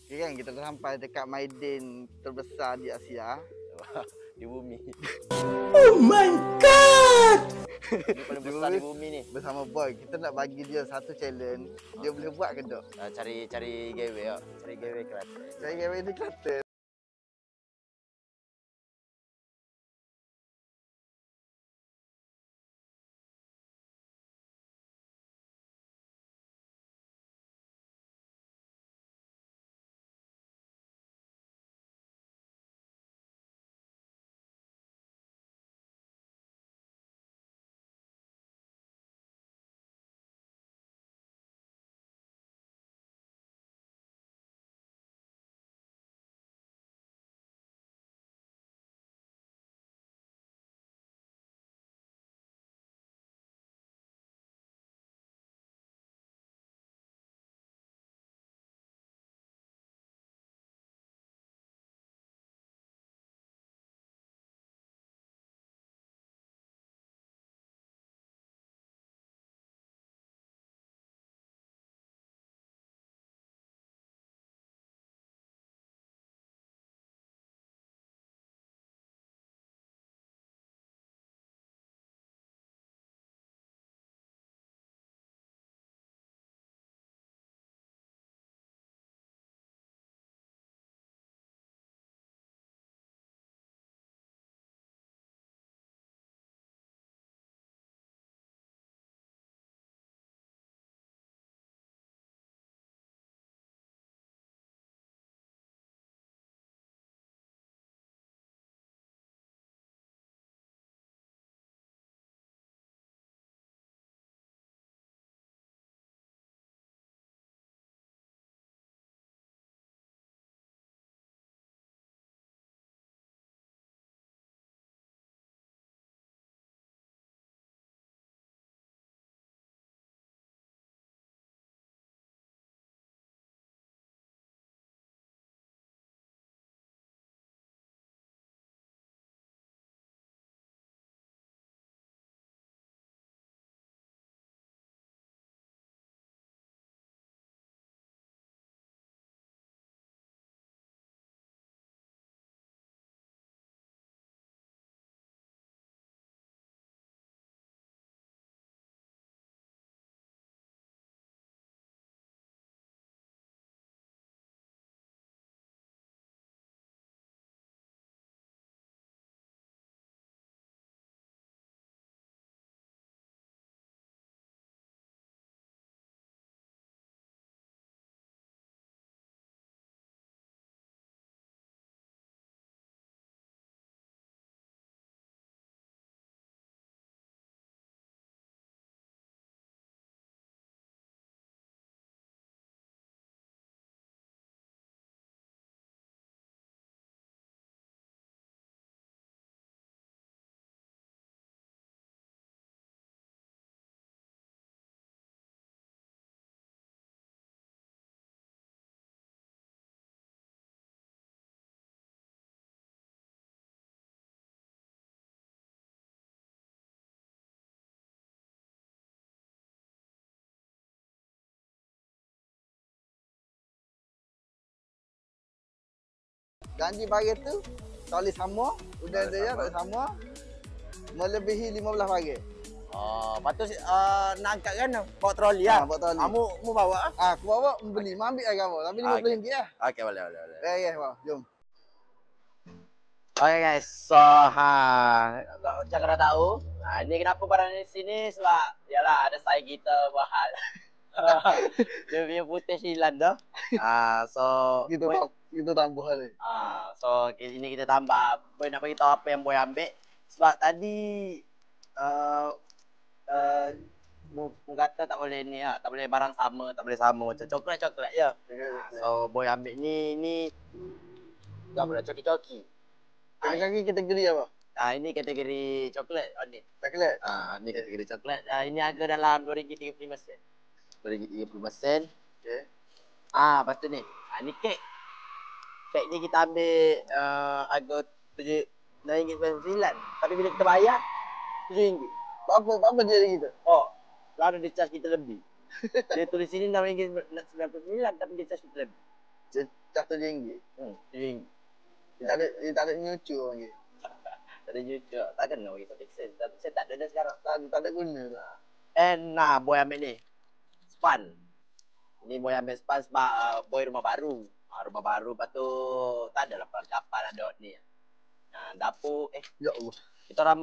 Okay, kan kita dah sampai dekat Maiden terbesar di Asia. Di bumi. Oh my god! Ini paling besar di bumi ni. Bersama Boy, kita nak bagi dia satu challenge. Dia boleh buat ke tak? Cari giveaway ya. Cari giveaway Kelantan. Saya giveaway di Kelantan. Janji baris tu tak boleh sama. Udah Tak dia boleh tak boleh sama. Melebihi 15 baris. Oh, patut nak angkat kan bawa troli lah. Bawa troli. Kamu bawa ah? Aku bawa beli, ambil lah kamu. Tapi RM50 lah. Okey, boleh. Okay, bang. Jom. Okay guys, so jangan dah tahu. Ini kenapa barang di sini sebab yalah ada saya kita mahal. Dia punya putih silan dah. So Kita tambah ni. so ini kita tambah. Boy nak bagi tahu apa yang Boy ambil. Sebab tadi mu kata tak boleh ni lah, tak boleh barang sama, tak boleh sama macam coklat je. So Boy ambil ni tak boleh coki-coki. Kaki kategori apa? Ini kategori coklat on it. Coklat. Ini kategori coklat. Ini harga dalam RM2.35. RM2.35. Okey. Lepas tu ni. Ni kek. Kek ni kita ambil harga RM7.99. Tapi bila kita bayar RM7. Apa dia kita? Oh, lalu dia charge kita lebih. Dia tulis sini RM6.99 tapi dia charge kita lebih. pecah RM7. RM7. Dia tak ada nyucu orang ke. Tak ada YouTube. Tak kena bagi topik sen. Saya tak ada dah sekarang. Tak ada guna lah. And boy ambil ni. Span. Ni boy ambil span sebab boy rumah baru. Rumah baru, lepas tu tak adalah perlengkapan ada ni. Dapur, Ya Allah. kita orang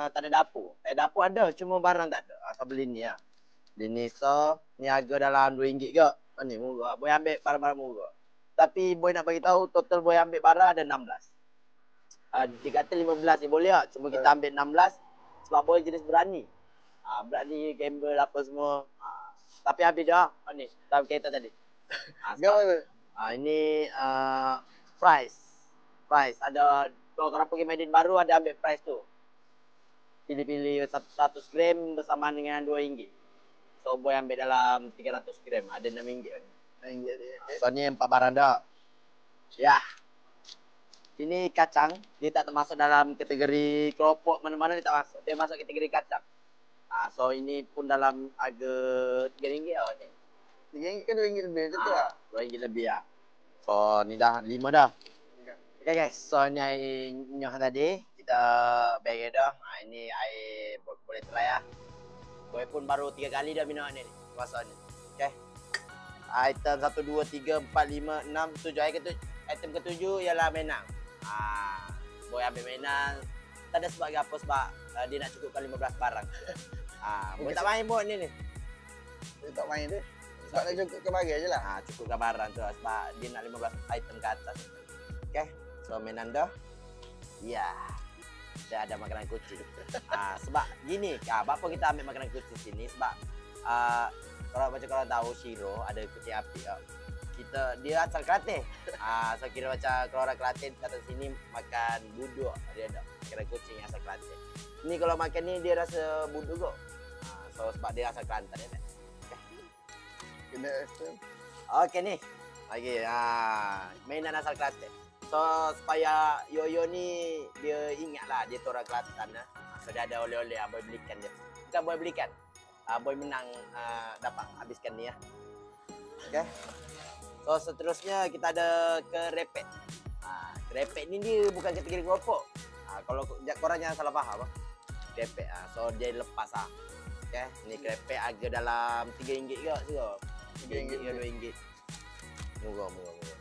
tak ada dapur. Dapur ada, cuma barang tak ada. Asal beli ni lah. Beli ni, so ni harga dalam RM2 ke. Ni murah. Boy ambil barang-barang murah. Tapi boy nak bagi tahu total boy ambil barang ada 16. Dia kata 15 ni boleh tak? Cuma kita ambil 16 sebab boy jenis berani. Berani gamble apa semua. Tapi habis dah. Ni, dalam kereta tadi. Gambar apa? Ini price. Ada kalau korang pergi Medin baru ada ambil price tu. Pilih-pilih 100 gram bersamaan dengan RM2. So boy ambil dalam 300 gram. Ada RM6. So ni 4 barang dah. Ya. Ini kacang. Dia tak termasuk dalam kategori keropok mana-mana, dia tak masuk. Dia masuk kategori kacang. So ini pun dalam harga RM3 lah ni. RM3 kan RM2 lebih macam tu lah. RM2 lebih lah. So ni dah 5 dah. Okay guys, so ni air nyoh tadi. Kita bagi dah. Ini air boleh terai lah. Boy pun baru 3 kali dah minum ni. Puasa ni. Okay. Item 1, 2, 3, 4, 5, 6, 7. Item ke-7 ialah menang. Boy ambil menang. Tak ada sebab apa sebab dia nak cukupkan 15 barang. Boy tak main buat ni. Dia tak main dia. Sebab dia cukupkan barang je lah. Cukupkan barang tu lah sebab dia nak 15 item ke atas. Okay. So menang dah. Ya. Dah ada makanan kucing. Sebab gini, apa kita ambil makanan kucing sini sebab kalau macam korang tahu Shiro ada kucing api. Dia asal Kelantan. So kira macam kalau orang Kelantan datang sini makan buduk, dia ada makanan kucing asal Kelantan. Ni kalau makan ni dia rasa buduk kok. So sebab dia asal Kelantan ya. Kena extra. Okey ni. Lagi mainan asal Kelantan. So supaya Yoyo ni dia ingatlah dia tu orang Kelantan lah. So dia ada oleh-oleh boy belikan dia. Bukan boy belikan. Boy menang dapat habiskan ni ya. Okey. So seterusnya kita ada kerepek. Kerepek ni dia bukan kategori keropok. Kalau korang jangan salah faham. Kerepek so dia lepas Okey, ni kerepek harga dalam RM3 ke juga. RM3 ke RM2. Murah.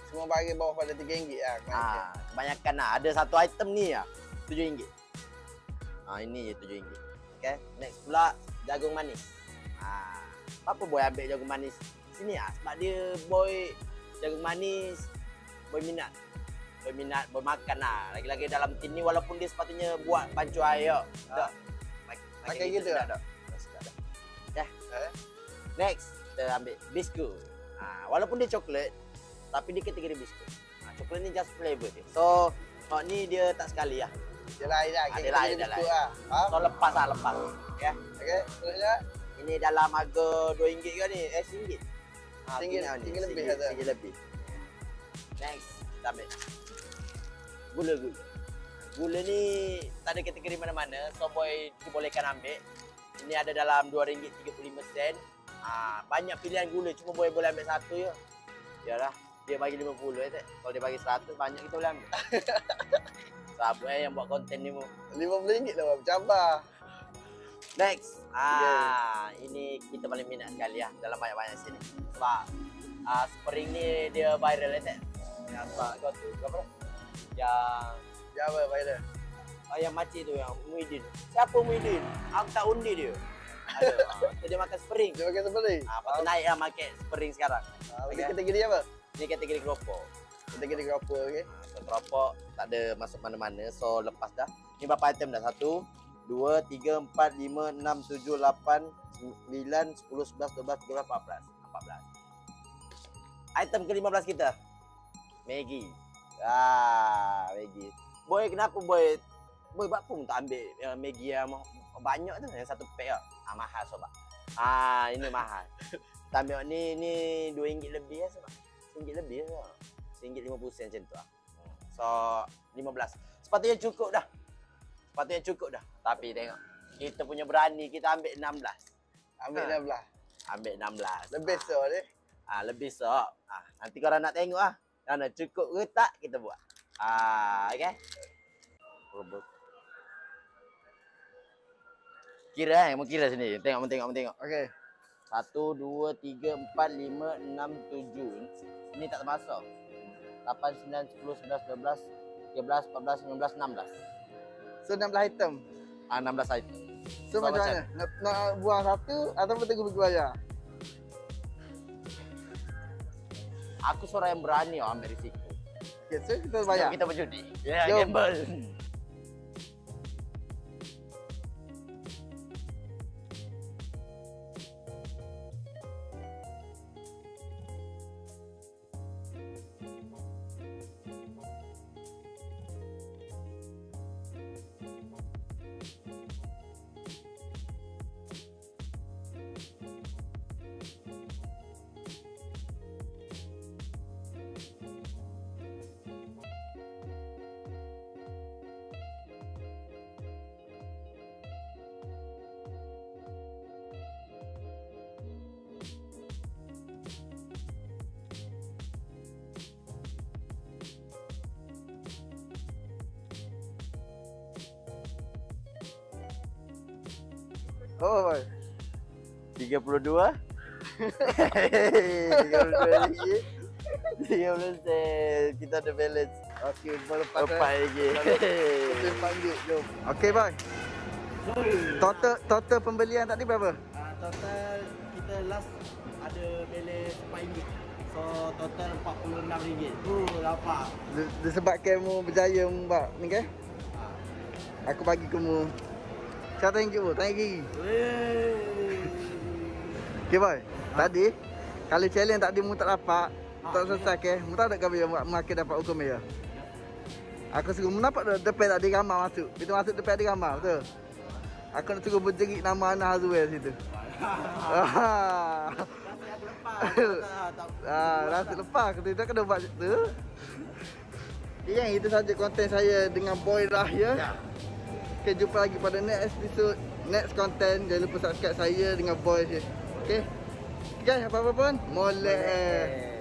Semua barang bawah pada RM3 lah. Kebanyakan lah. Ada satu item ni lah. RM7. Ini je RM7. Okay. Next pula jagung manis. Apa boy ambil jagung manis sini sebab dia boy jagung manis boy minat. Boy makan lah. Lagi-lagi dalam tin ni walaupun dia sepatutnya buat pancu air. Makan gitu lah. Okay. Next kita ambil biskut. Walaupun dia coklat tapi dia kategori biskut. Coklat ni just flavor dia. So ni dia tak sekali lah. Dia lain lah. Dia lain lah. So lepas. Okay. Okay, seterusnya. Ini dalam harga RM2 ke ni? RM1. RM1 lebih. RM1 lebih. Next, kita ambil gula. Gula ni tak ada kategori mana-mana. So boy dibolehkan ambil. Ini ada dalam RM2.35. Banyak pilihan gula. Cuma boy boleh ambil satu je. Yalah, dia bagi 50 Kalau dia bagi 100, banyak kita boleh ambil. Sabar yang buat konten ni RM50 lah, bercabar. Next. Ini kita paling minat sekali lah dalam banyak-banyak sini. Sebab spring ni dia viral Yang sebab kau tu, apa? Yang apa viral? Yang makcik tu, yang Muhyiddin. Siapa Muhyiddin? Aku tak undi dia. Dia makan spring. Dia makan spring? Lepas tu naik lah market spring sekarang. Ini kategori apa? Ini kategori keropok. Kategori keropok, okey. So keropok tak ada masuk mana-mana. So lepas dah. Ni berapa item dah? 1, 2, 3, 4, 5, 6, 7, 8, 9, 10, 11, 12, 13, 14. Item ke-15 kita. Maggi. Maggi. Boy kenapa boy buat pun tak ambil Maggi yang banyak tu, yang satu pack lah. Mahal sobat. Ini mahal. Kita ambil ni RM2 lebih lah sobat. RM1 lebih lah. RM1.50 macam tu lah. So 15. Sepatutnya cukup dah. Tapi tengok. Kita punya berani, kita ambil 16. Ambil 16. Ambil 16. Lebih so dia. Lebih sok. Nanti korang nak tengok lah. Nak cukup ke tak kita buat. Okay. Robot. Kira mau kira sini. Tengok. Okey. 1 2 3 4 5 6 7. Ini tak termasuk. 8 9 10 11 12 13 14 15 16. So 16 item. 16 item. So macam mana? Nak buang satu ataupun tunggu bagi bayar? Aku seorang yang berani ambil risiko. Okay, so kita bayar. Kita berjudi. Ya, Jom. gamble. Oh, boy. 32. 32 lagi. 30 sen. Kita ada balance. Okey, lepas Lepas lagi. Kita panggil, jom. Okey, boy. Total pembelian tadi berapa? Total kita last ada balance RM4. So total RM46. Dapat. Disebabkan mu berjaya buat ni kan? Aku bagi kamu. Siapa thank you, thank you. Okay boy, tadi kalau challenge tadi mu tak dapat, tak selesai ke, mu tak ada kau makin dapat hukum ya. Aku suruh mu nampak depan tadi gambar masuk. Kita masuk depan ada gambar, betul? Aku nak suruh berjerit nama Ana Hazwell situ. Rasa lepas kita kena buat situ. Yang itu saja konten saya dengan Boy Rahya. Okay, jumpa lagi pada next episode, next content. Jangan lupa subscribe saya dengan Boy. Okay guys, apa-apa pun molek.